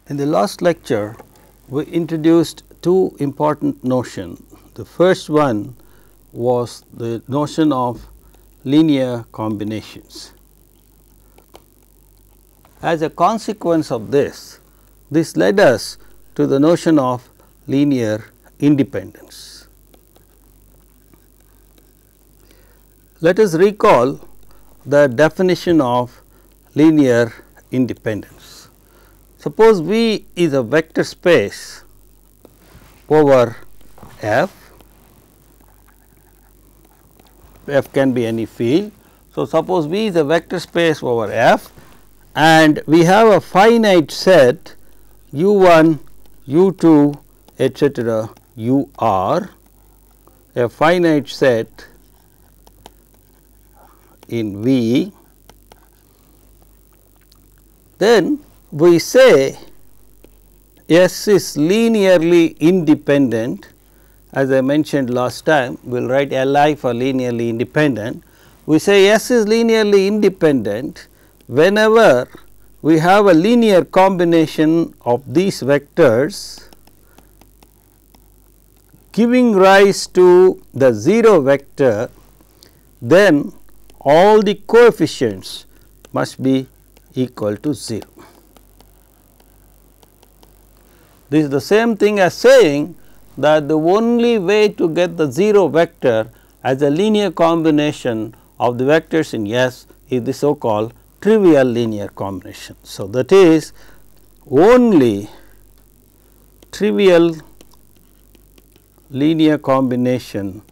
In the last lecture, we introduced two important notions. The first one was the notion of linear combinations. As a consequence of this led us to the notion of linear independence. Let us recall the definition of linear independence. Suppose V is a vector space over F. F can be any field. So, suppose V is a vector space over F and we have a finite set U1, U2, etc., UR, a finite set in V. Then we say S is linearly independent. As I mentioned last time, we will write Li for linearly independent. We say S is linearly independent whenever we have a linear combination of these vectors giving rise to the 0 vector, then all the coefficients must be equal to 0. This is the same thing as saying that the only way to get the 0 vector as a linear combination of the vectors in S is the so called trivial linear combination. So, that is only trivial linear combination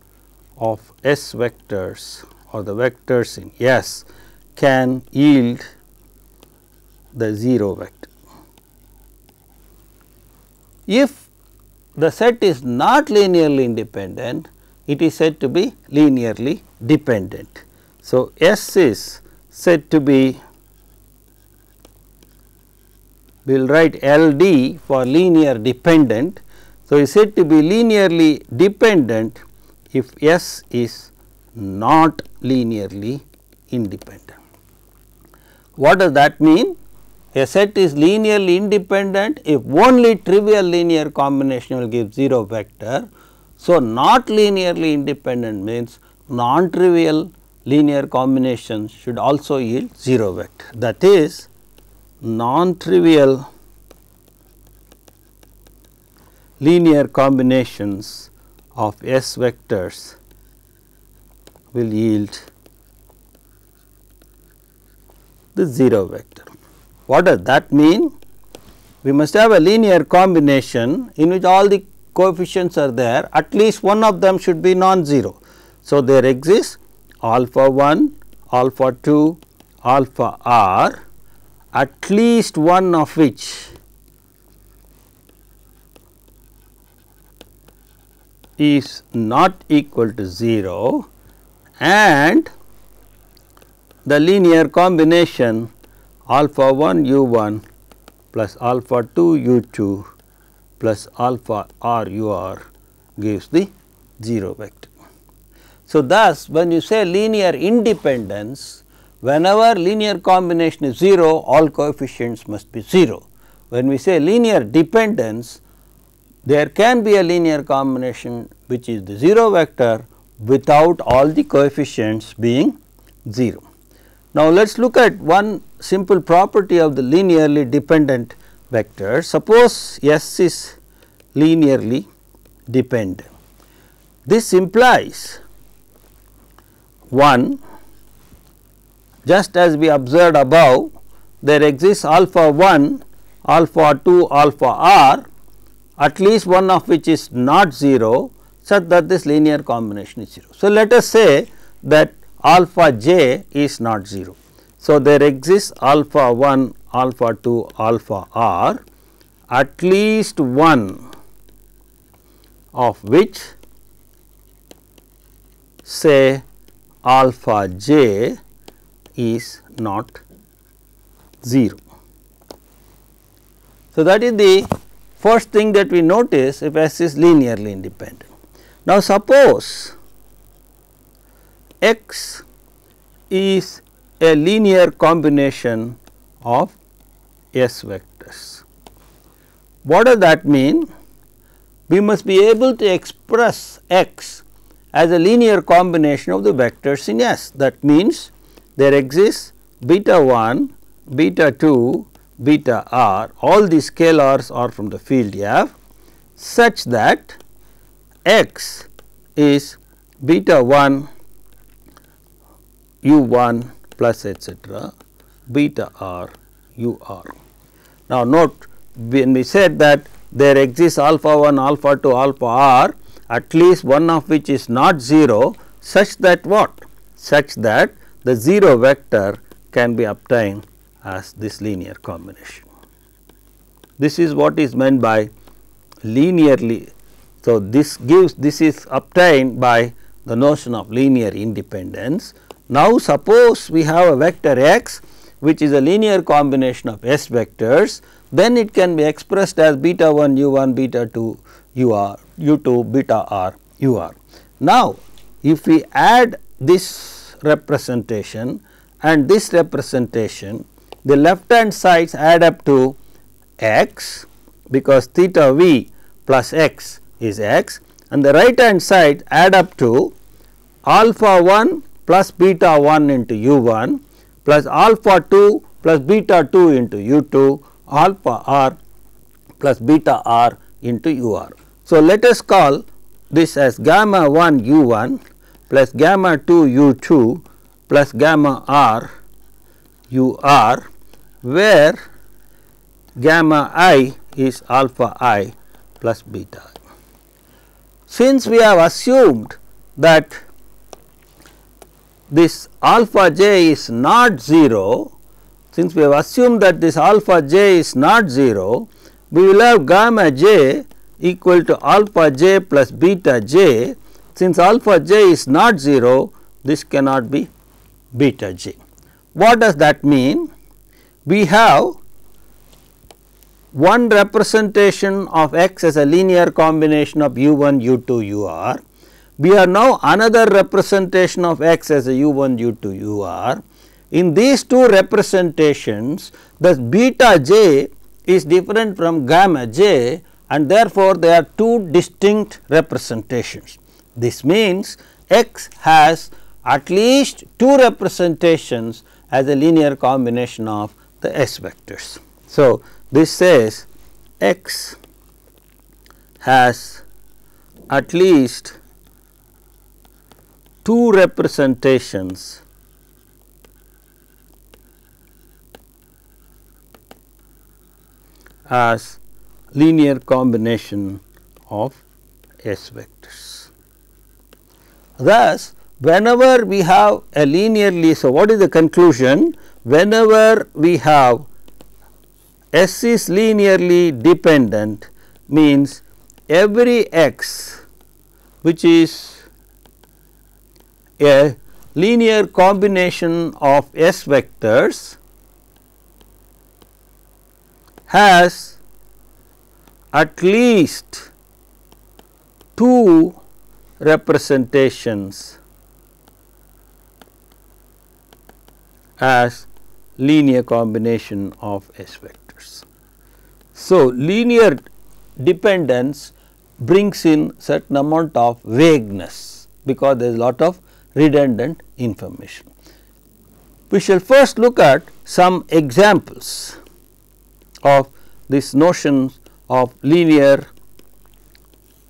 of S vectors or the vectors in S can yield the 0 vector. If the set is not linearly independent, it is said to be linearly dependent. So, S is said to be, we will write LD for linear dependent. So, it is said to be linearly dependent if S is not linearly independent. What does that mean? A set is linearly independent if only trivial linear combination will give 0 vector. So, not linearly independent means non-trivial linear combinations should also yield 0 vector. That is, non-trivial linear combinations of S vectors will yield the 0 vector. What does that mean? We must have a linear combination in which all the coefficients are there, at least one of them should be non-zero. So, there exists alpha 1, alpha 2, alpha r, at least one of which is not equal to 0, and the linear combination alpha 1 u 1 plus alpha 2 u 2 plus alpha r u r gives the 0 vector. So, thus when you say linear independence, whenever linear combination is 0, all coefficients must be 0. When we say linear dependence, there can be a linear combination which is the 0 vector without all the coefficients being 0. Now, let us look at one simple property of the linearly dependent vector. Suppose S is linearly dependent. This implies 1, just as we observed above, there exists alpha 1, alpha 2, alpha r, at least one of which is not 0, such that this linear combination is 0. So, let us say that alpha j is not 0. So, there exists alpha 1, alpha 2, alpha r, at least one of which, say alpha j, is not 0. So, that is the first thing that we notice if S is linearly independent. Now, suppose X is a linear combination of S vectors. What does that mean? We must be able to express x as a linear combination of the vectors in S. That means, there exists beta 1, beta 2, beta r, all these scalars are from the field F, such that x is beta 1 u 1 plus etcetera beta r u r. Now, note, when we said that there exists alpha 1, alpha 2, alpha r, at least one of which is not 0, such that what? Such that the 0 vector can be obtained as this linear combination. This is what is meant by linearly. So, this is obtained by the notion of linear independence. Now, suppose we have a vector x which is a linear combination of S vectors, then it can be expressed as beta 1 u 1 beta 2 u r u 2 beta r u r. Now, if we add this representation and this representation, the left hand sides add up to x, because theta v plus x is x, and the right hand side add up to alpha 1 plus beta 1 into u 1 plus alpha 2 plus beta 2 into u 2 alpha r plus beta r into u r. So, let us call this as gamma 1 u 1 plus gamma 2 u 2 plus gamma r u r, where gamma I is alpha I plus beta I. Since we have assumed that this alpha j is not 0, since we have assumed that this alpha j is not 0, we will have gamma j equal to alpha j plus beta j. Since alpha j is not 0, this cannot be beta j. What does that mean? We have one representation of x as a linear combination of u 1 u 2 u r. We have now another representation of x as a u 1 u 2 u r. In these two representations, the beta j is different from gamma j, and therefore, they are two distinct representations. This means, x has at least two representations as a linear combination of the S vectors. So, this says x has at least two representations as linear combination of S vectors. Thus, whenever we have a linearly, so what is the conclusion? Whenever we have S is linearly dependent, means every x which is a linear combination of S vectors has at least two representations as linear combination of S vectors. So, linear dependence brings in certain amount of vagueness, because there is a lot of redundant information. We shall first look at some examples of this notion of linear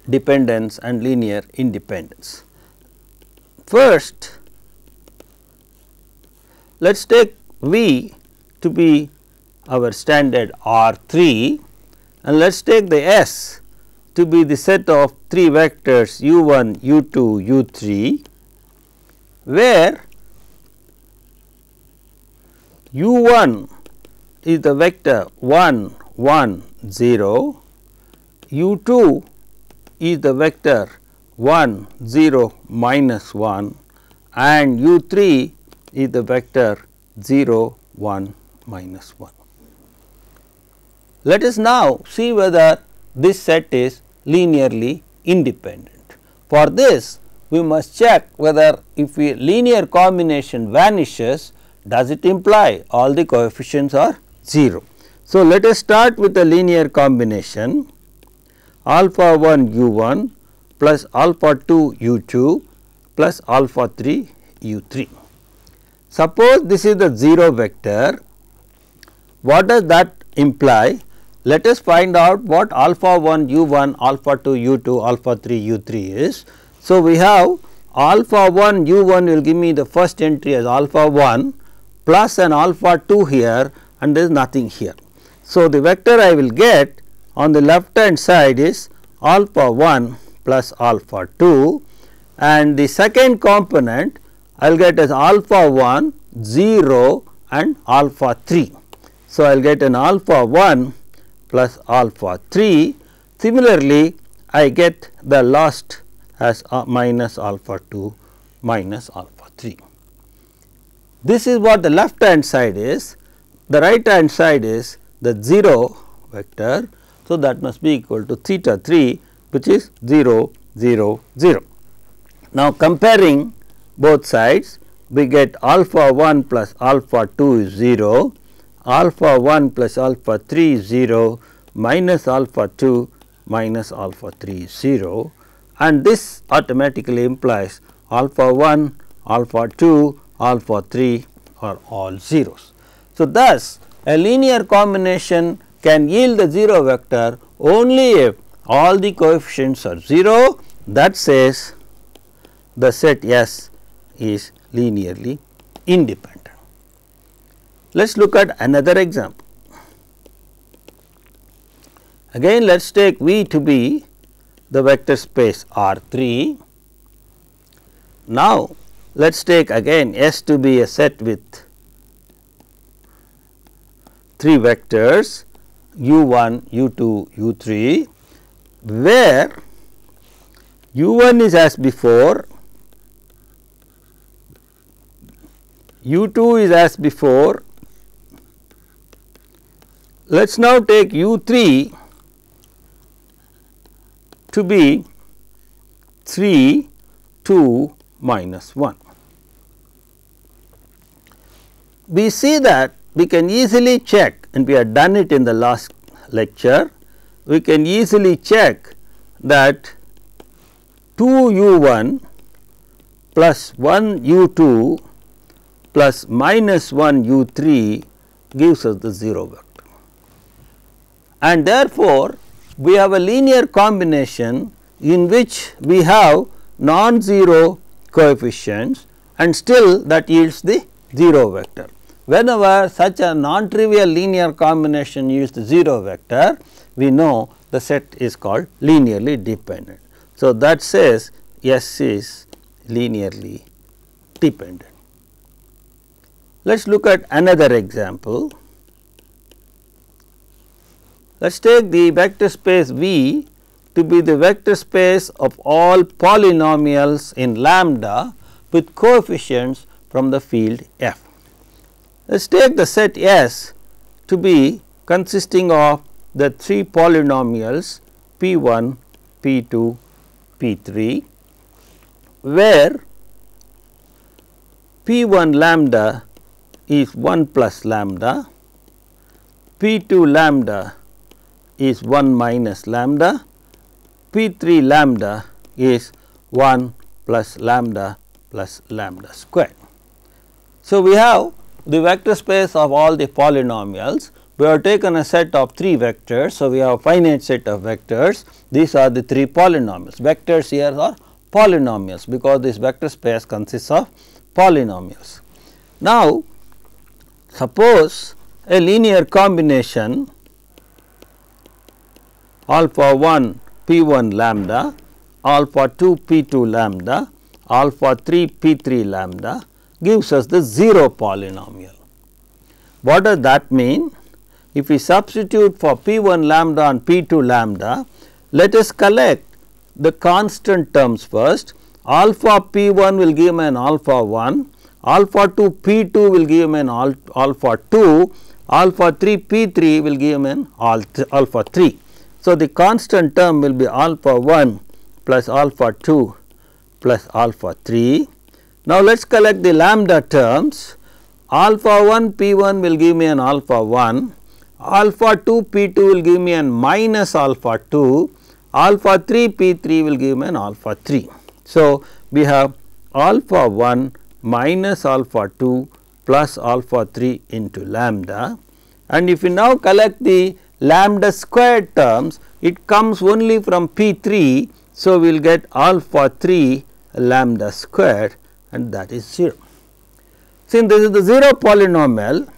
dependence and linear independence. First, let us take V to be our standard R3, and let us take the S to be the set of 3 vectors u1, u2, u3, where u1 is the vector 1, 1, 0, u2 is the vector 1, 0, minus 1, and u3 is the vector 0, 1, minus 1. Let us now see whether this set is linearly independent. For this, we must check whether if a linear combination vanishes, does it imply all the coefficients are 0. So, let us start with a linear combination alpha 1 u 1 plus alpha 2 u 2 plus alpha 3 u 3. Suppose this is the 0 vector, what does that imply? Let us find out what alpha 1 u 1, alpha 2 u 2, alpha 3 u 3 is. So, we have alpha 1 u 1 will give me the first entry as alpha 1 plus an alpha 2 here and there is nothing here. So, the vector I will get on the left hand side is alpha 1 plus alpha 2, and the second component I will get as alpha 1, 0 and alpha 3. So, I will get an alpha 1 plus alpha 3. Similarly, I get the last as minus alpha 2 minus alpha 3. This is what the left hand side is. The right hand side is the 0 vector. So, that must be equal to theta 3, which is 0 0 0. Now, comparing both sides, we get alpha 1 plus alpha 2 is 0, alpha 1 plus alpha 3 is 0, minus alpha 2 minus alpha 3 is 0, and this automatically implies alpha 1, alpha 2, alpha 3 are all zeros. So, thus a linear combination can yield the 0 vector only if all the coefficients are 0, that says the set S is linearly independent. Let us look at another example. Again, let us take V to be the vector space R3. Now, let us take again S to be a set with 3 vectors u1, u2, u3, where u1 is as before, u2 is as before. Let us now take u3 to be 3, 2, minus 1. We see that we can easily check, and we have done it in the last lecture, we can easily check that 2 u1 plus 1 u2 plus minus 1 u3 gives us the 0 vector. And therefore, we have a linear combination in which we have non-zero coefficients and still that yields the 0 vector. Whenever such a non-trivial linear combination yields the 0 vector, we know the set is called linearly dependent. So, that says S is linearly dependent. Let us look at another example. Let us take the vector space V to be the vector space of all polynomials in lambda with coefficients from the field F. Let us take the set S to be consisting of the 3 polynomials P 1, P 2, P 3, where P 1 lambda is 1 plus lambda, P 2 lambda is 1 minus lambda, P 3 lambda is 1 plus lambda squared. So, we have the vector space of all the polynomials. We have taken a set of 3 vectors. So, we have a finite set of vectors. These are the 3 polynomials. Vectors here are polynomials because this vector space consists of polynomials. Now, suppose a linear combination alpha 1 p 1 lambda, alpha 2 p 2 lambda, alpha 3 p 3 lambda gives us the 0 polynomial. What does that mean? If we substitute for p 1 lambda and p 2 lambda, let us collect the constant terms first. Alpha p 1 will give me an alpha 1, alpha 2 p 2 will give me an alpha 2, alpha 3 p 3 will give me an alpha 3. So, the constant term will be alpha 1 plus alpha 2 plus alpha 3. Now, let us collect the lambda terms. Alpha 1 p 1 will give me an alpha 1, alpha 2 P 2 will give me an minus alpha 2, alpha 3 P 3 will give me an alpha 3. So, we have alpha 1 minus alpha 2 plus alpha 3 into lambda, and if you now collect the lambda squared terms, it comes only from P 3. So, we will get alpha 3 lambda squared, and that is 0. Since this is the 0 polynomial,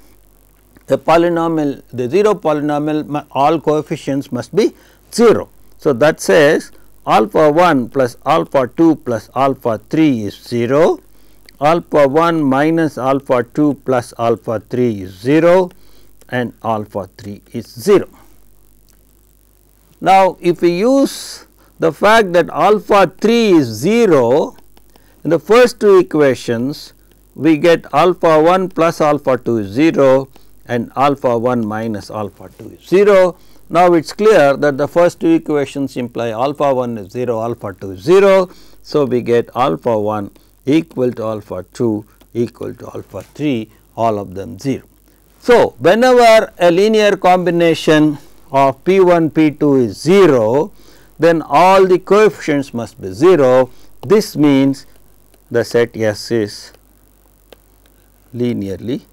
the 0 polynomial, all coefficients must be 0. So, that says alpha 1 plus alpha 2 plus alpha 3 is 0, alpha 1 minus alpha 2 plus alpha 3 is 0, and alpha 3 is 0. Now, if we use the fact that alpha 3 is 0 in the first two equations, we get alpha 1 plus alpha 2 is 0 and alpha 1 minus alpha 2 is 0. Now, it is clear that the first two equations imply alpha 1 is 0, alpha 2 is 0. So, we get alpha 1 equal to alpha 2 equal to alpha 3, all of them 0. So, whenever a linear combination of P 1 P 2 is 0, then all the coefficients must be 0. This means the set S is linearly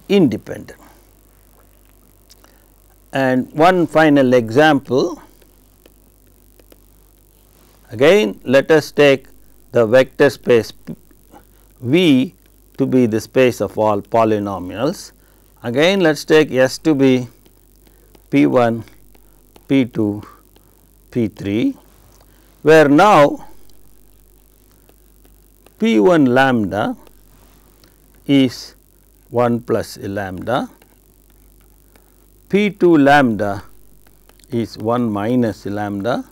independent. And one final example, again let us take the vector space V to be the space of all polynomials. Again let us take S to be P 1, P 2, P 3, where now P 1 lambda is 1 plus a lambda, P 2 lambda is 1 minus a lambda,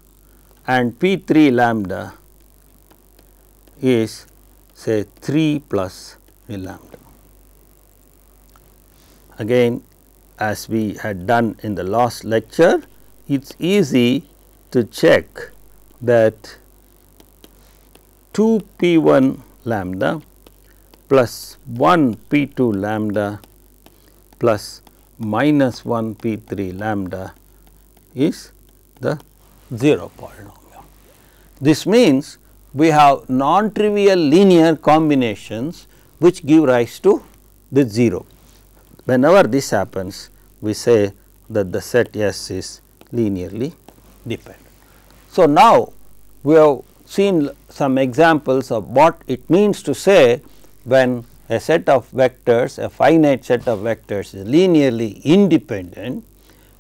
and P 3 lambda is say 3 plus a lambda. Again, as we had done in the last lecture, it is easy to check that 2 P 1 lambda plus 1 P 2 lambda plus minus 1 P 3 lambda is the 0 polynomial. This means we have non-trivial linear combinations which give rise to the 0. Whenever this happens, we say that the set S is linearly dependent. So, now we have seen some examples of what it means to say when a set of vectors, a finite set of vectors is linearly independent.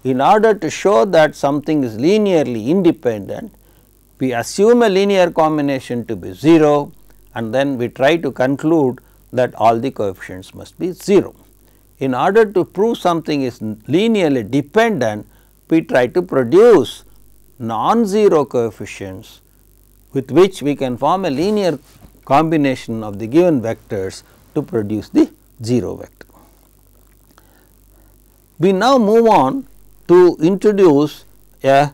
In order to show that something is linearly independent, we assume a linear combination to be 0 and then we try to conclude that all the coefficients must be 0. In order to prove something is linearly dependent, we try to produce non-zero coefficients with which we can form a linear combination of the given vectors to produce the 0 vector. We now move on to introduce a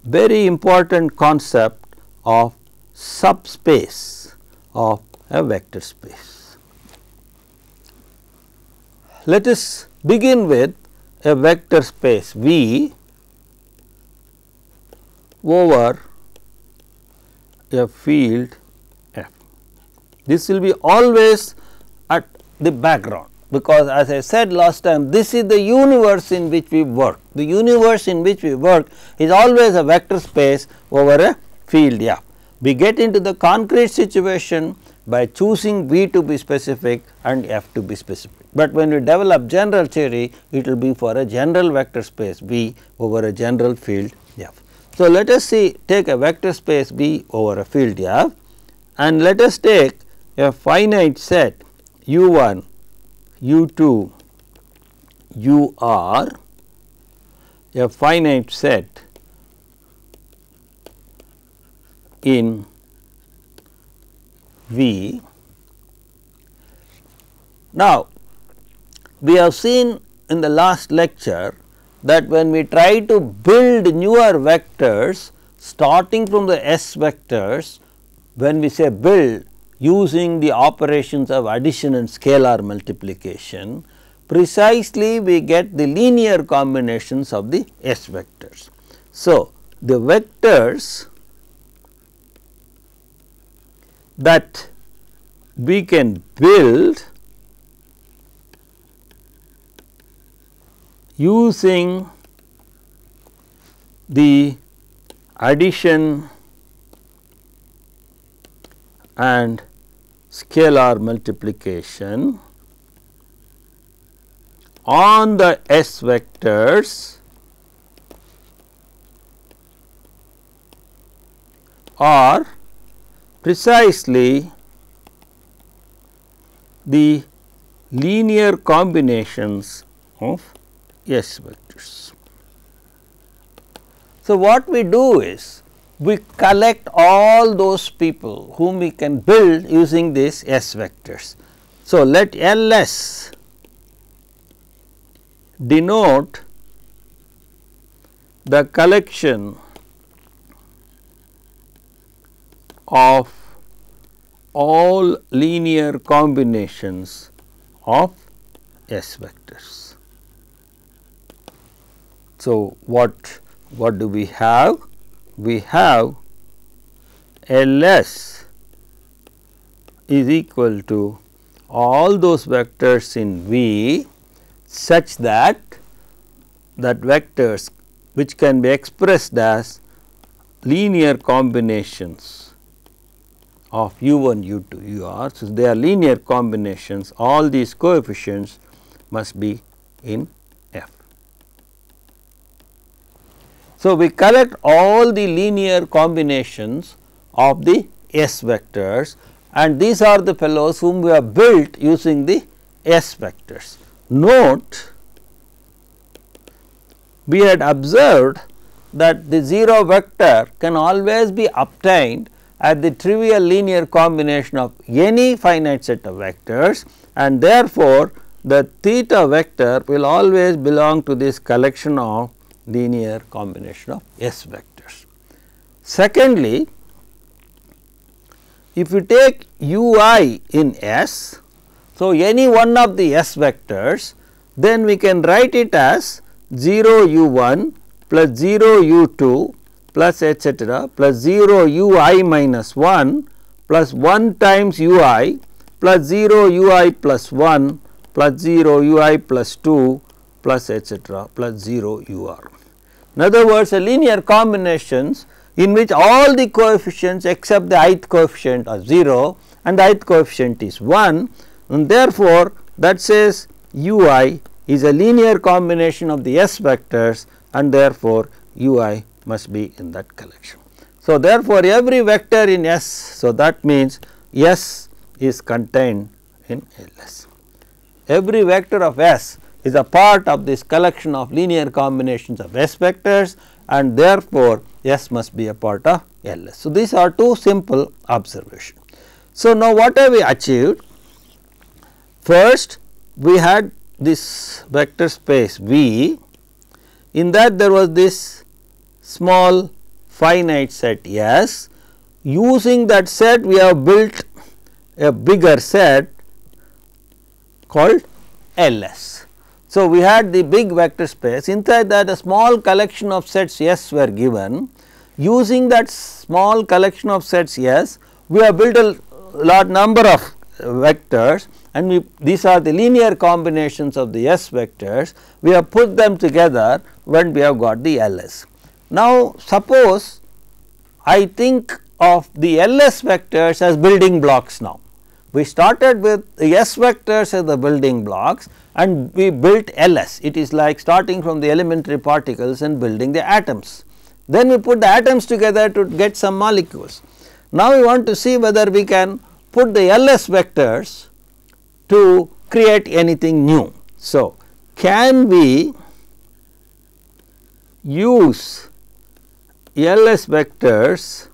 very important concept of subspace of a vector space. Let us begin with a vector space V over a field F. This will be always at the background, because as I said last time, this is the universe in which we work. The universe in which we work is always a vector space over a field F. We get into the concrete situation by choosing V to be specific and F to be specific, but when we develop general theory, it will be for a general vector space V over a general field F. So, let us take a vector space V over a field F, and let us take a finite set U1, U2, UR, a finite set in V. Now, we have seen in the last lecture that when we try to build newer vectors starting from the S vectors, when we say build using the operations of addition and scalar multiplication, precisely we get the linear combinations of the S vectors. So, the vectors that we can build using the addition and scalar multiplication on the S vectors are precisely the linear combinations of S vectors. So, what we do is we collect all those people whom we can build using these S vectors. So, let LS denote the collection of all linear combinations of S vectors. So, what do we have? We have LS is equal to all those vectors in V such that vectors which can be expressed as linear combinations of u1, u2, ur. So, they are linear combinations, all these coefficients must be in F. So, we collect all the linear combinations of the S vectors, and these are the fellows whom we have built using the S vectors. Note, we had observed that the 0 vector can always be obtained at the trivial linear combination of any finite set of vectors, and therefore, the theta vector will always belong to this collection of linear combination of S vectors. Secondly, if you take ui in S, so any one of the S vectors, then we can write it as 0 u1 plus 0 u2 plus etcetera plus 0 ui minus 1 plus 1 times ui plus 0 ui plus 1 plus 0 ui plus 2 plus etcetera plus 0 ur. In other words, a linear combinations in which all the coefficients except the ith coefficient are 0 and the ith coefficient is 1, and therefore, that says ui is a linear combination of the S vectors, and therefore, ui must be in that collection. So, therefore, every vector in S, so that means S is contained in LS. Every vector of S is a part of this collection of linear combinations of S vectors, and therefore, S must be a part of LS. So, these are two simple observations. So, now what have we achieved? First, we had this vector space V, in that there was this small finite set S. Using that set, we have built a bigger set called LS. So, we had the big vector space, inside that a small collection of sets S were given. Using that small collection of sets S, we have built a large number of vectors, and these are the linear combinations of the S vectors. We have put them together when we have got the LS. Now, suppose I think of the LS vectors as building blocks now. We started with the S vectors as the building blocks, and we built LS. It is like starting from the elementary particles and building the atoms. Then we put the atoms together to get some molecules. Now, we want to see whether we can put the LS vectors to create anything new. So, can we use LS vectors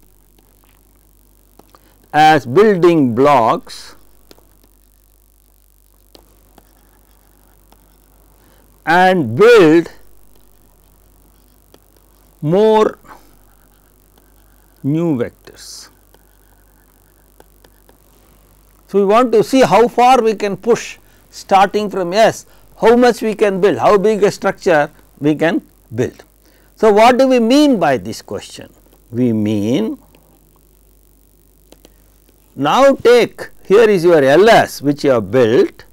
as building blocks and build more new vectors? So, we want to see how far we can push starting from S how much we can build, how big a structure we can build. So, what do we mean by this question? We mean, now take, here is your LS which you have built.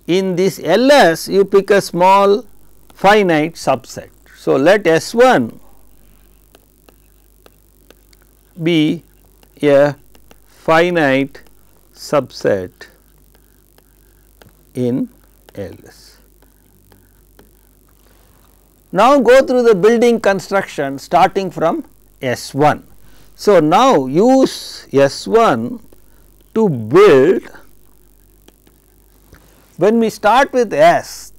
In this LS you pick a small finite subset. So, let S1 be a finite subset in LS. Now, go through the building construction starting from S1. So, now use S1 to build. When we start with S,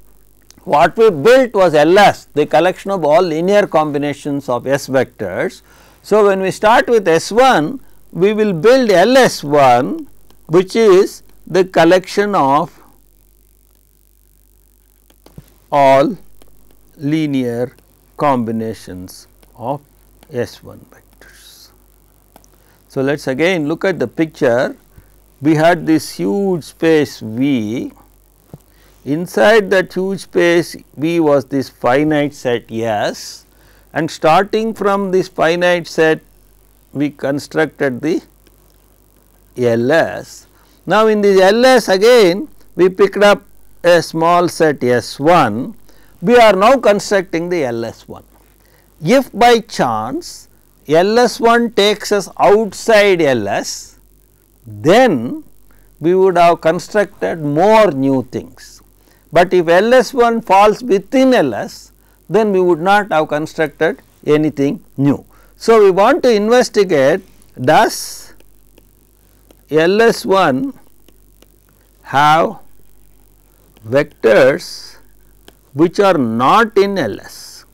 what we built was LS, the collection of all linear combinations of S vectors. So, when we start with S1, we will build LS1, which is the collection of all linear combinations of S1 vectors. So, let us again look at the picture. We had this huge space V. Inside that huge space V was this finite set S, and starting from this finite set we constructed the LS. Now, in this LS again we picked up a small set S1. We are now constructing the LS1. If by chance LS1 takes us outside LS, then we would have constructed more new things. But if LS1 falls within LS, then we would not have constructed anything new. So, we want to investigate, does LS1 have vectors which are not in LS?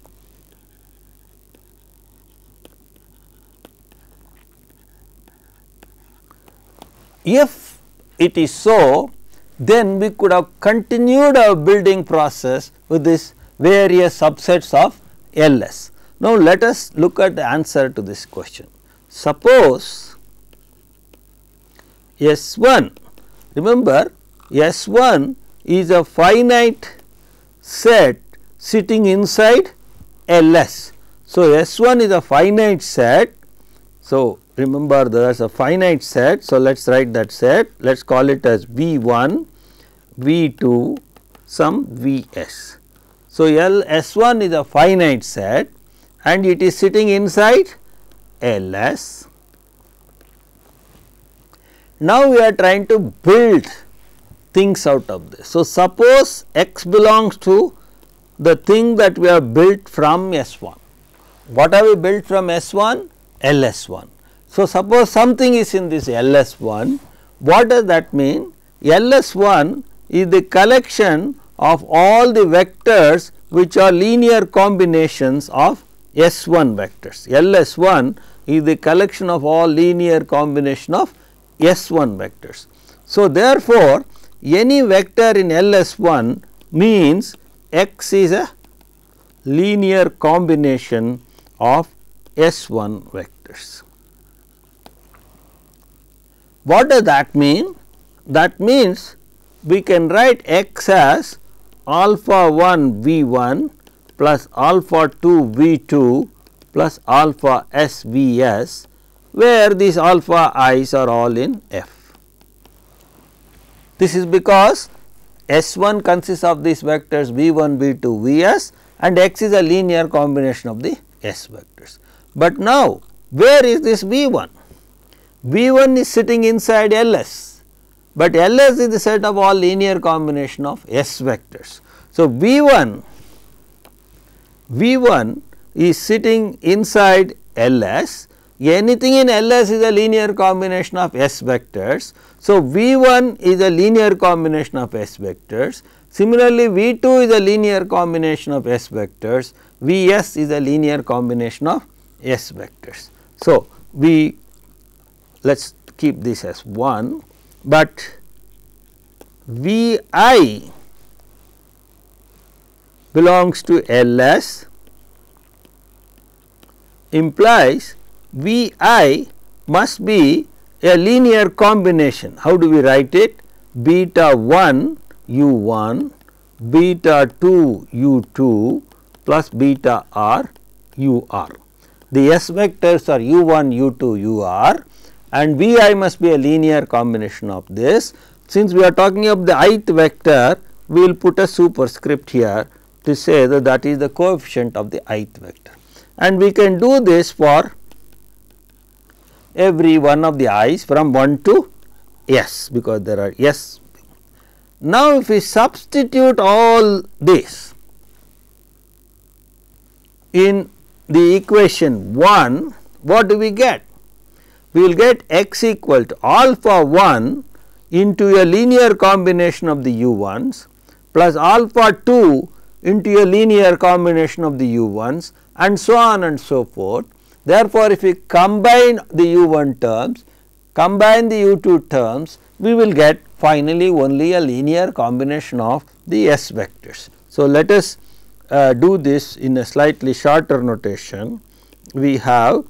If it is so, then we could have continued our building process with this various subsets of LS. Now, let us look at the answer to this question. Suppose S1, remember S1 is a finite set sitting inside LS. So, S1 is a finite set. So, remember there is a finite set. So, let us write that set, let us call it as V1, V2, some Vs. So, S1 is a finite set and it is sitting inside LS. Now, we are trying to build things out of this. So, suppose X belongs to the thing that we have built from S1. What have we built from S1? LS1. So, suppose something is in this LS1, what does that mean? LS1 is the collection of all the vectors which are linear combinations of S1 vectors. LS1 is the collection of all linear combination of S1 vectors. So, therefore, any vector in LS1 means X is a linear combination of S1 vectors. What does that mean? That means we can write X as alpha 1 V1 plus alpha 2 V2 plus alpha S Vs, where these alpha i's are all in F. This is because S1 consists of these vectors V1, V2, Vs, and X is a linear combination of the S vectors. But now, where is this V1? V1 is sitting inside LS, but LS is the set of all linear combination of S vectors. So, V1 is sitting inside LS, anything in LS is a linear combination of S vectors. So, V1 is a linear combination of S vectors. Similarly, V2 is a linear combination of S vectors, Vs is a linear combination of S vectors. So, let us keep this as 1, but Vi belongs to LS implies Vi must be a linear combination. How do we write it? Beta 1 U1, beta 2 u 2 plus beta r u r. The S vectors are u 1, u 2, u r, and V I must be a linear combination of this. Since we are talking of the ith vector, we will put a superscript here to say that that is the coefficient of the ith vector, and we can do this for every one of the i's from 1 to s, because there are s. Now, if we substitute all this in the equation 1, what do we get? We will get x equal to alpha 1 into a linear combination of the u 1s plus alpha 2 into a linear combination of the u 1s, and so on and so forth. Therefore, if we combine the u 1 terms, combine the u 2 terms, we will get finally only a linear combination of the S vectors. So, let us do this in a slightly shorter notation. We have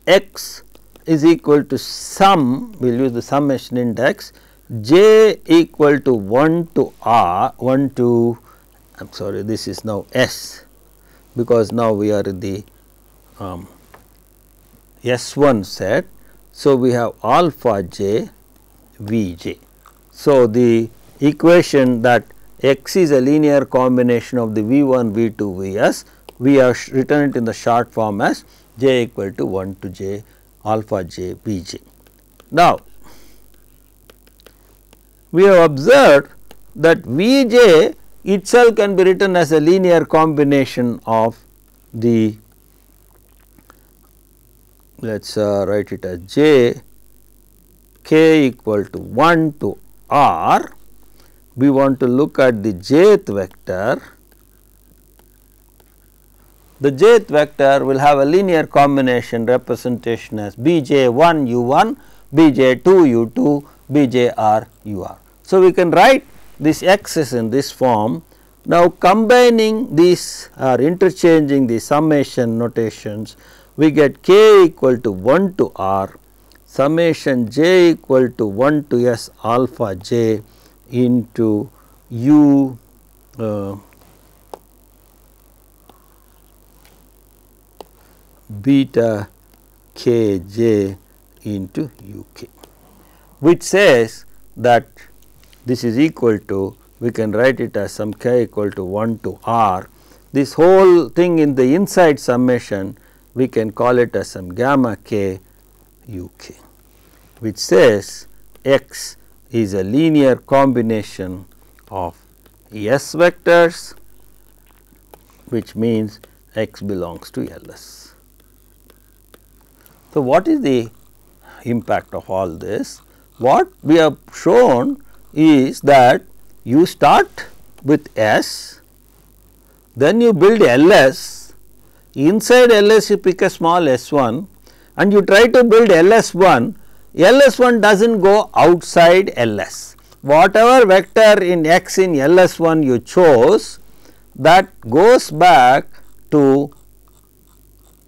x is equal to sum, we will use the summation index, j equal to 1 to r, 1 to, I am sorry, this is now S, because now we are in the S1 set. So, we have alpha j V j. So, the equation that x is a linear combination of the V 1, V 2, V s, we have written it in the short form as j equal to 1 to j alpha j V j. Now, we have observed that V j itself can be written as a linear combination of the, let us write it as j k equal to 1 to r. We want to look at the jth vector. The jth vector will have a linear combination representation as b j 1 u 1, b j 2 u 2, b j r u r. So, we can write this x is in this form. Now, combining these or interchanging the summation notations, we get k equal to 1 to r summation j equal to 1 to s alpha j into u beta k j into u k, which says that this is equal to, we can write it as some k equal to 1 to r. This whole thing in the inside summation, we can call it as some gamma k u k, which says x is a linear combination of S vectors, which means x belongs to LS. So, what is the impact of all this? What we have shown is that you start with S, then you build LS, inside LS you pick a small S1 and you try to build LS1. LS1 does not go outside LS. Whatever vector in x in LS1 you chose, that goes back to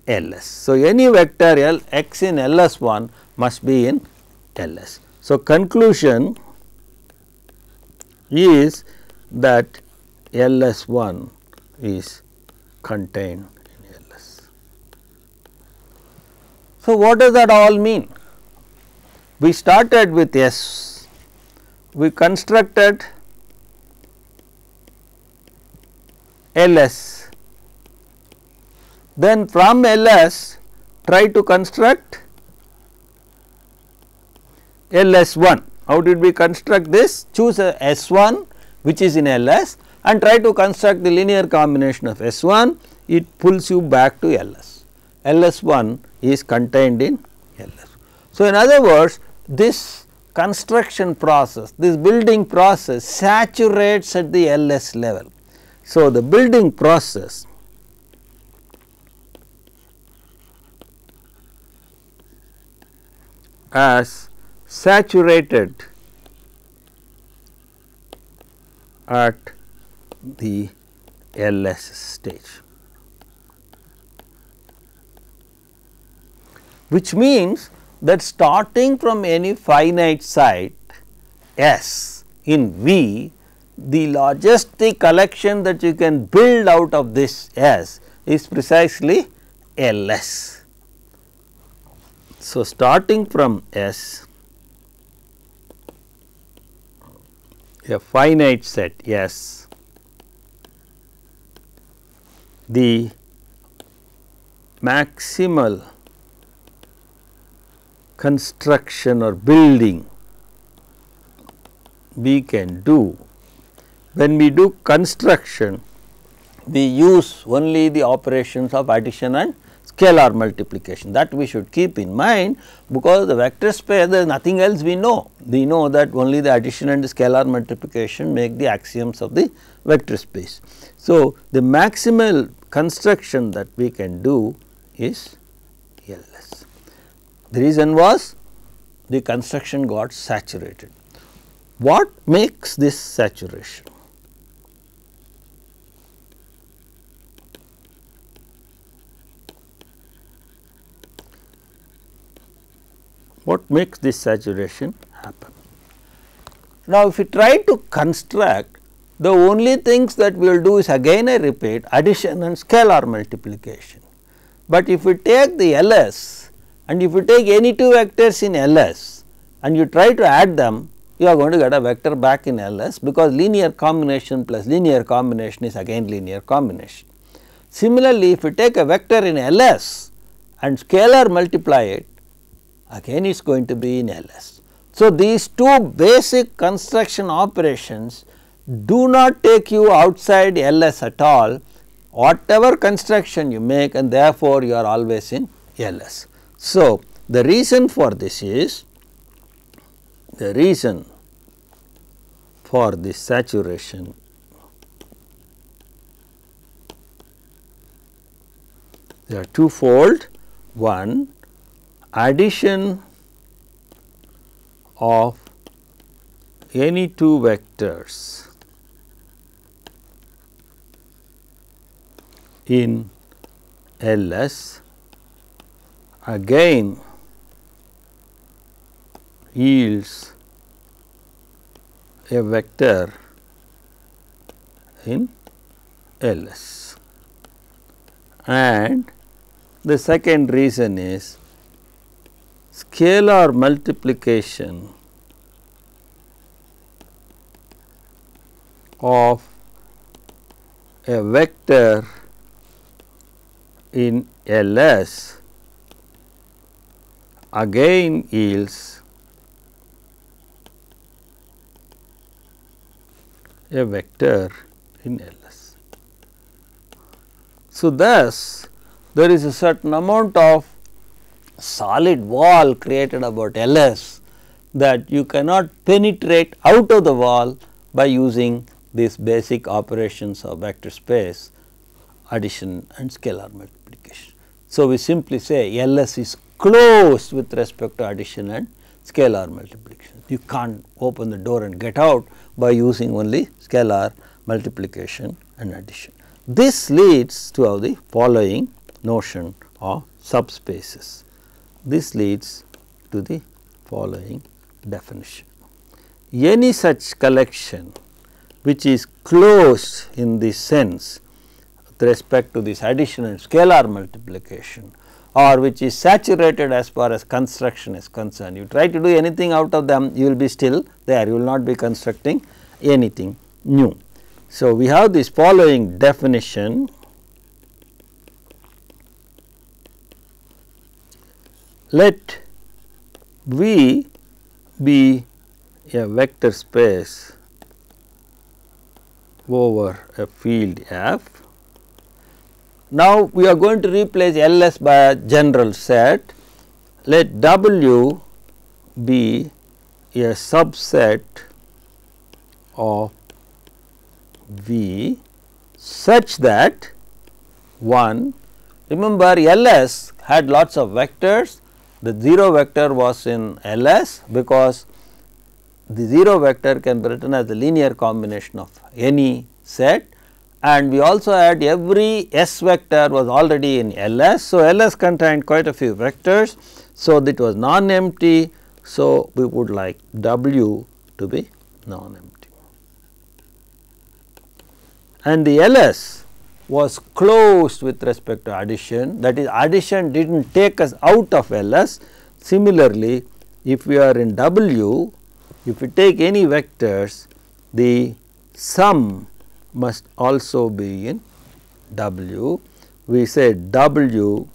LS. So, any vector L x in LS1 must be in LS. So, conclusion is that LS1 is contained in LS. So, what does that all mean? We started with S, we constructed LS, then from LS try to construct LS1. How did we construct this? Choose a S1 which is in LS and try to construct the linear combination of S1, it pulls you back to LS. LS1 is contained in LS. So, in other words, this construction process, this building process saturates at the LS level. So, the building process as saturated at the LS stage, which means that starting from any finite site S in V, the logistic collection that you can build out of this S is precisely LS. So, starting from S, a finite set S, the maximal construction or building we can do. When we do construction, we use only the operations of addition and scalar multiplication. That we should keep in mind, because the vector space, there is nothing else we know. We know that only the addition and the scalar multiplication make the axioms of the vector space. So, the maximal construction that we can do is LS. The reason was the construction got saturated. What makes this saturation? What makes this saturation happen? Now, if we try to construct, the only things that we will do is, again I repeat, addition and scalar multiplication. But if we take the LS and if you take any two vectors in LS and you try to add them, you are going to get a vector back in LS, because linear combination plus linear combination is again linear combination. Similarly, if you take a vector in LS and scalar multiply it, again it is going to be in LS. So, these two basic construction operations do not take you outside LS at all, whatever construction you make, and therefore, you are always in LS. So, the reason for this is, the reason for this saturation they are twofold. One, addition of any two vectors in LS again yields a vector in LS. And the second reason is scalar multiplication of a vector in LS again yields a vector in LS. So, thus there is a certain amount of solid wall created about LS that you cannot penetrate out of the wall by using these basic operations of vector space, addition and scalar multiplication. So, we simply say LS is closed with respect to addition and scalar multiplication. You can't open the door and get out by using only scalar multiplication and addition. This leads to the following notion of subspaces. This leads to the following definition. Any such collection which is closed in this sense with respect to this addition and scalar multiplication, or which is saturated as far as construction is concerned, you try to do anything out of them, you will be still there, you will not be constructing anything new. So, we have this following definition. Let V be a vector space over a field F. Now, we are going to replace LS by a general set. Let W be a subset of V such that 1, remember LS had lots of vectors, the 0 vector was in LS because the 0 vector can be written as the linear combination of any set, and we also had every S vector was already in LS. So, LS contained quite a few vectors. So, it was non-empty. So, we would like W to be non-empty. and the LS was closed with respect to addition, that is addition did not take us out of LS. Similarly, if we are in W, if we take any vectors, the sum must also be in W. We say W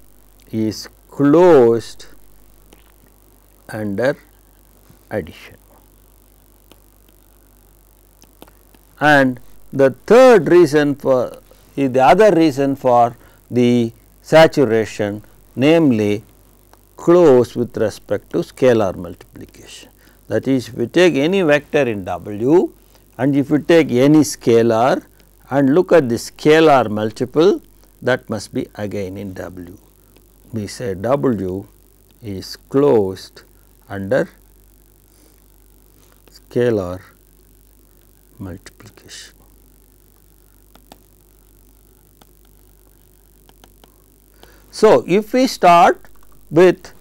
is closed under addition. And the third reason for is the other reason for the saturation, namely closed with respect to scalar multiplication. That is, if we take any vector in W and if we take any scalar and look at the scalar multiple, that must be again in W. We say W is closed under scalar multiplication. So, if we start with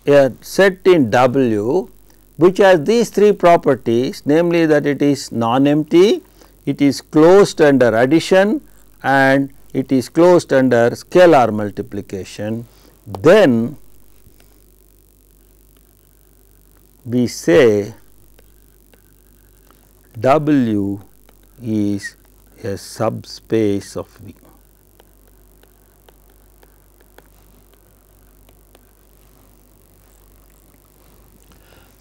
a set in W which has these three properties, namely that it is non-empty, it is closed under addition and it is closed under scalar multiplication, then we say W is a subspace of V.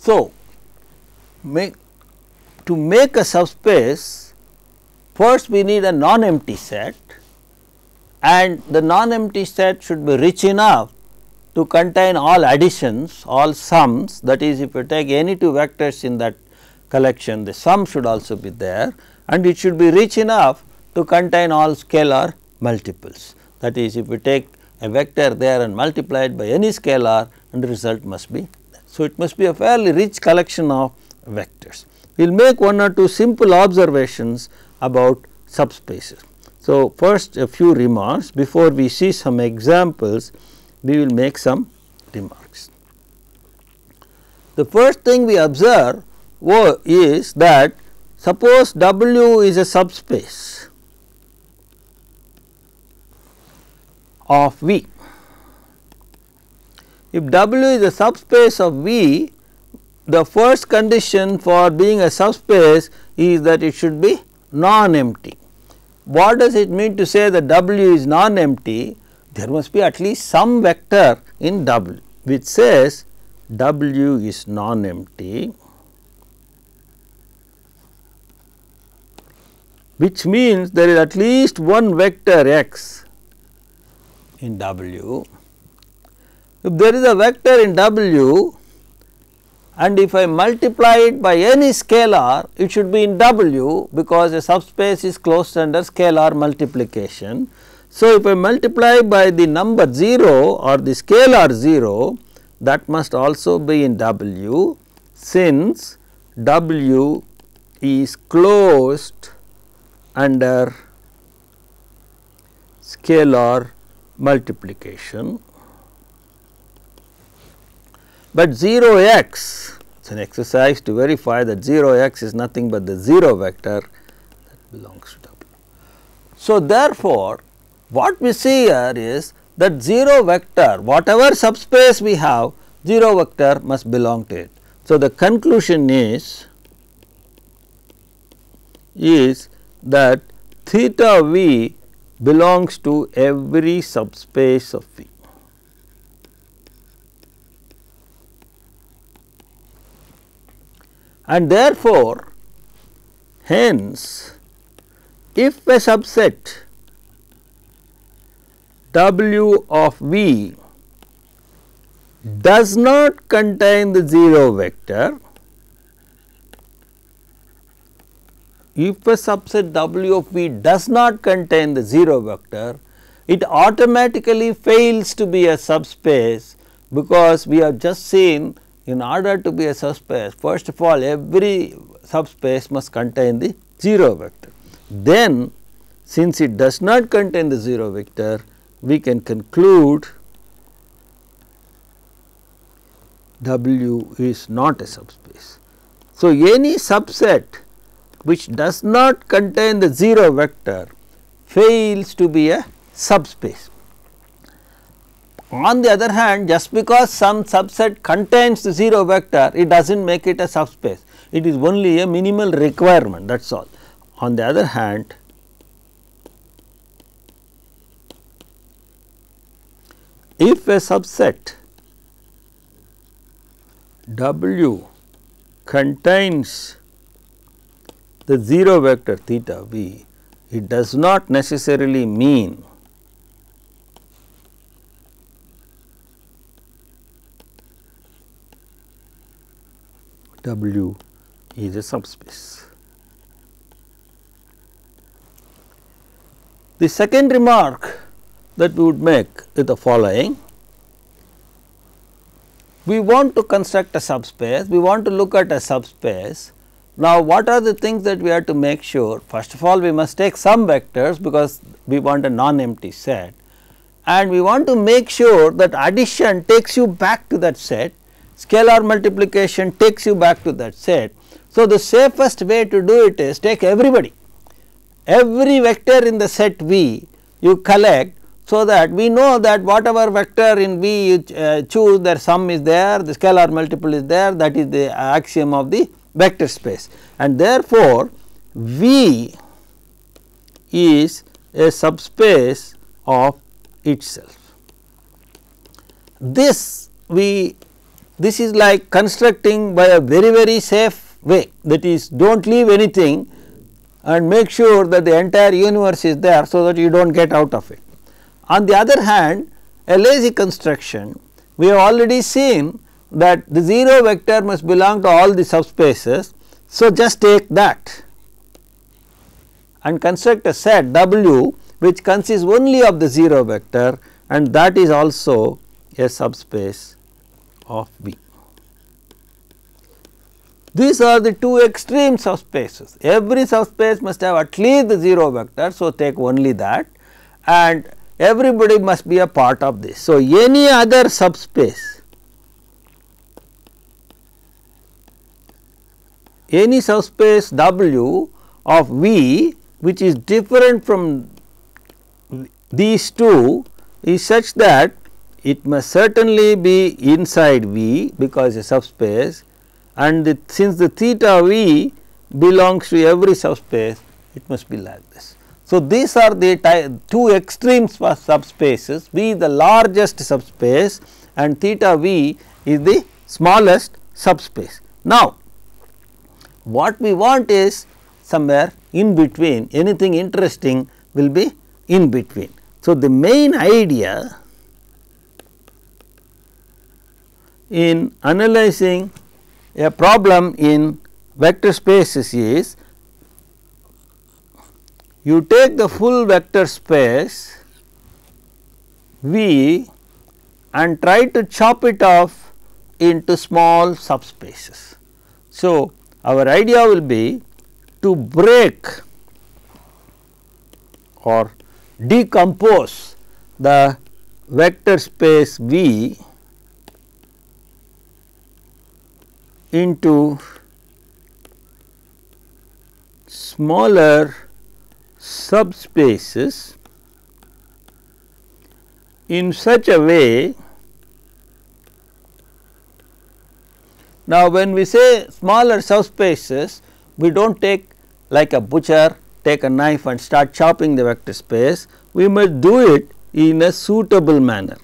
So, to make a subspace, first we need a non-empty set, and the non-empty set should be rich enough to contain all additions, all sums, that is, if you take any two vectors in that collection, the sum should also be there, and it should be rich enough to contain all scalar multiples. That is, if we take a vector there and multiply it by any scalar, and the result must be. So, it must be a fairly rich collection of vectors. We will make one or two simple observations about subspaces. So, first a few remarks before we see some examples, we will make some remarks. The first thing we observe is that suppose W is a subspace of V. If W is a subspace of V, the first condition for being a subspace is that it should be non-empty. What does it mean to say that W is non-empty? There must be at least some vector in W which says W is non-empty, which means there is at least one vector x in W. If there is a vector in W and if I multiply it by any scalar, it should be in W, because a subspace is closed under scalar multiplication. So, if I multiply by the number 0 or the scalar 0, that must also be in W, since W is closed under scalar multiplication. But 0x, it is an exercise to verify that 0x is nothing but the 0 vector that belongs to W. So, therefore, what we see here is that 0 vector, whatever subspace we have, 0 vector must belong to it. So, the conclusion is that theta V belongs to every subspace of V. And therefore, hence if a subset W of V does not contain the 0 vector, if a subset W of V does not contain the 0 vector, it automatically fails to be a subspace, because we have just seen in order to be a subspace, first of all every subspace must contain the 0 vector. Then since it does not contain the 0 vector, we can conclude W is not a subspace. So, any subset which does not contain the 0 vector fails to be a subspace. On the other hand, just because some subset contains the 0 vector, it does not make it a subspace, it is only a minimal requirement, that is all. On the other hand, if a subset W contains the 0 vector theta v, it does not necessarily mean W is a subspace. The second remark that we would make is the following: we want to construct a subspace, we want to look at a subspace. Now, what are the things that we have to make sure? First of all, we must take some vectors because we want a non-empty set, and we want to make sure that addition takes you back to that set, scalar multiplication takes you back to that set. So, the safest way to do it is take everybody, every vector in the set V you collect, so that we know that whatever vector in V you choose, their sum is there, the scalar multiple is there, that is the axiom of the vector space, and therefore, V is a subspace of itself. This is like constructing by a very safe way, that is, do not leave anything and make sure that the entire universe is there, so that you do not get out of it. On the other hand, a lazy construction, we have already seen that the 0 vector must belong to all the subspaces. So, just take that and construct a set W which consists only of the 0 vector, and that is also a subspace of V. These are the two extreme subspaces. Every subspace must have at least the 0 vector, so take only that, and everybody must be a part of this. So, any other subspace, any subspace W of V which is different from these two is such that it must certainly be inside V because a subspace, and since the theta V belongs to every subspace, it must be like this. So, these are the two extreme subspaces. V is the largest subspace and theta V is the smallest subspace. Now, what we want is somewhere in between, anything interesting will be in between. So, the main idea in analyzing a problem in vector spaces is, you take the full vector space V and try to chop it off into small subspaces. So, our idea will be to break or decompose the vector space V into smaller subspaces in such a way. Now, when we say smaller subspaces, we do not take like a butcher take a knife and start chopping the vector space, we must do it in a suitable manner,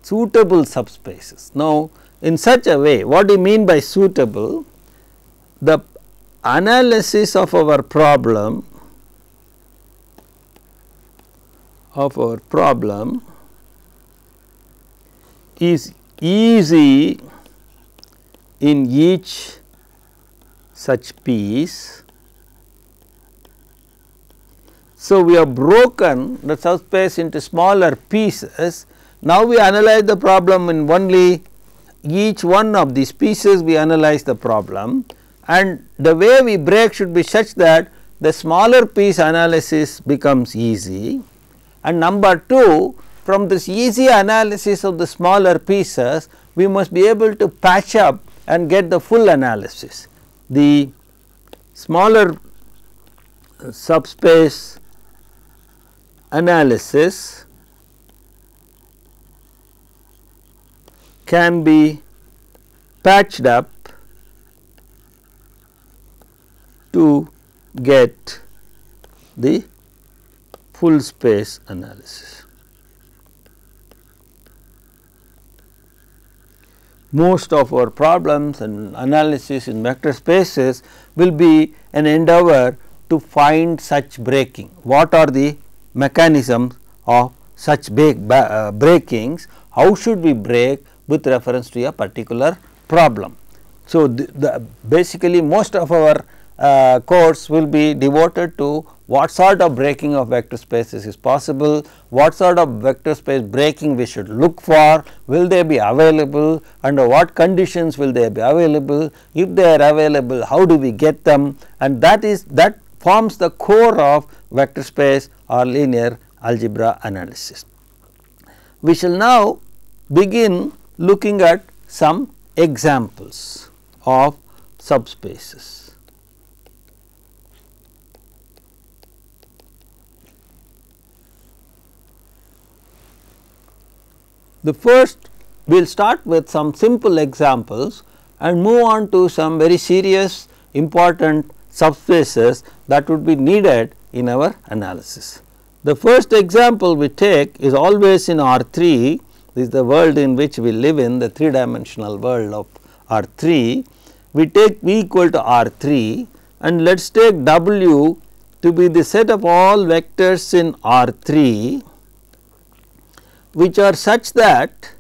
suitable subspaces. Now, in such a way, what do you mean by suitable? The analysis of our problem is easy in each such piece. So, we have broken the subspace into smaller pieces. Now, we analyze the problem in only each one of these pieces, we analyze the problem, and the way we break should be such that the smaller piece analysis becomes easy. And number 2, from this easy analysis of the smaller pieces, we must be able to patch up and get the full analysis. The smaller subspace analysis can be patched up to get the full space analysis. Most of our problems and analysis in vector spaces will be an endeavor to find such breaking. What are the mechanisms of such breakings? How should we break with reference to a particular problem? So, basically most of our course will be devoted to what sort of breaking of vector spaces is possible, what sort of vector space breaking we should look for, will they be available, under what conditions will they be available, if they are available how do we get them, and that forms the core of vector space or linear algebra analysis. We shall now begin looking at some examples of subspaces. The first, we will start with some simple examples and move on to some very serious important subspaces that would be needed in our analysis. The first example we take is always in R3. This is the world in which we live in, the 3-dimensional world of R3. We take V equal to R3 and let us take W to be the set of all vectors in R3 which are such that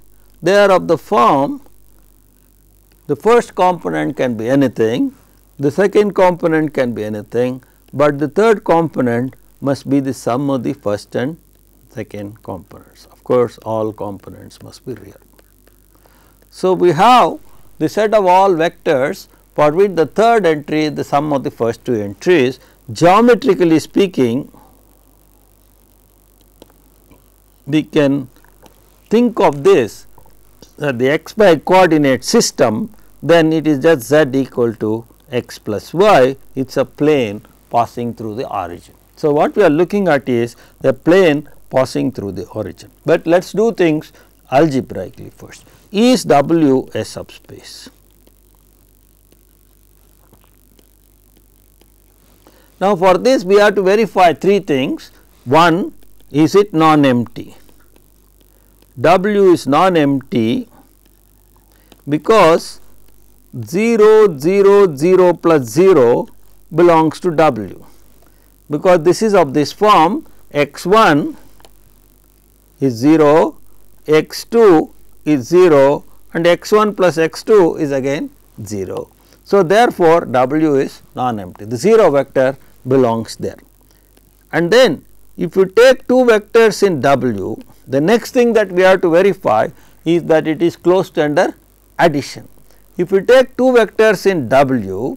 they are of the form, the first component can be anything, the second component can be anything, but the third component must be the sum of the first and second components. Of course, all components must be real. So, we have the set of all vectors for which the third entry is the sum of the first two entries. Geometrically speaking, we can think of this the xy coordinate system, then it is just z equal to x plus y, it is a plane passing through the origin. So, what we are looking at is the plane passing through the origin, but let us do things algebraically first. Is W a subspace? Now, for this we have to verify three things. One, is it non-empty? W is non-empty because 0 0 0 plus 0 belongs to W, because this is of this form x1 is 0, x2 is 0 and x1 plus x2 is again 0. So, therefore, W is non-empty, the 0 vector belongs there. And then if you take two vectors in W, the next thing that we have to verify is that it is closed under addition. If you take two vectors in W,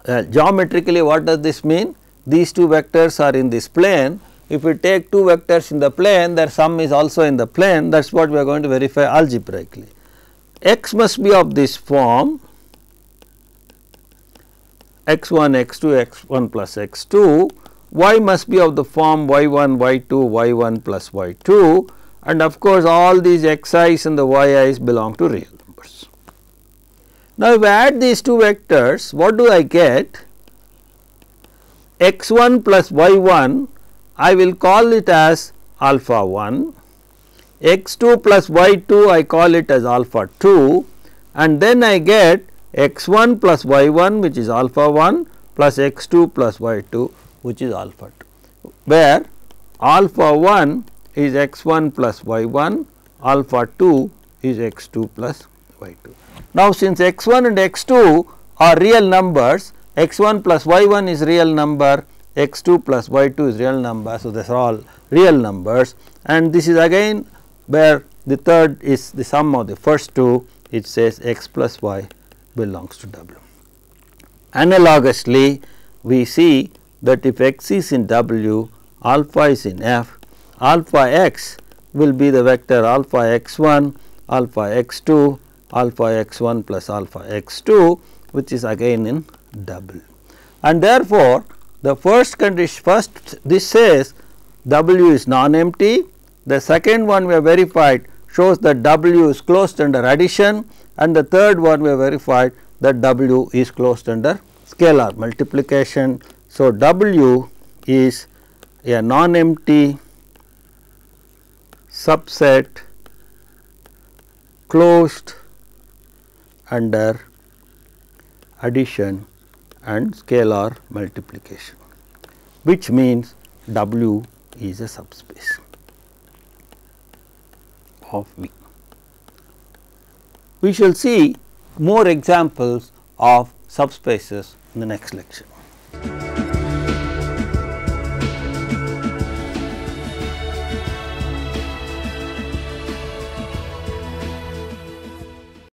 geometrically what does this mean? These two vectors are in this plane. If we take two vectors in the plane, their sum is also in the plane, that is what we are going to verify algebraically. X must be of this form x1 x2 x1 plus x2, y must be of the form y1 y2 y1 plus y2, and of course, all these xi's and the yi's belong to real numbers. Now, if I add these two vectors, what do I get? x1 plus y1, I will call it as alpha 1, x2 plus y2 I call it as alpha 2, and then I get x1 plus y1 which is alpha 1 plus x2 plus y2 which is alpha 2, where alpha 1 is x1 plus y1, alpha 2 is x2 plus y2. Now, since x1 and x2 are real numbers, x1 plus y1 is real number, x2 plus y2 is real number. So, these are all real numbers, and this is again where the third is the sum of the first two, it says x plus y belongs to W. Analogously, we see that if x is in W, alpha is in F, alpha x will be the vector alpha x1, alpha x2 alpha x 1 plus alpha x 2, which is again in double. And therefore, the first condition, this says W is non-empty, the second one we have verified shows that W is closed under addition, and the third one we have verified that W is closed under scalar multiplication. So, W is a non-empty subset closed under addition and scalar multiplication, which means W is a subspace of V. We shall see more examples of subspaces in the next lecture.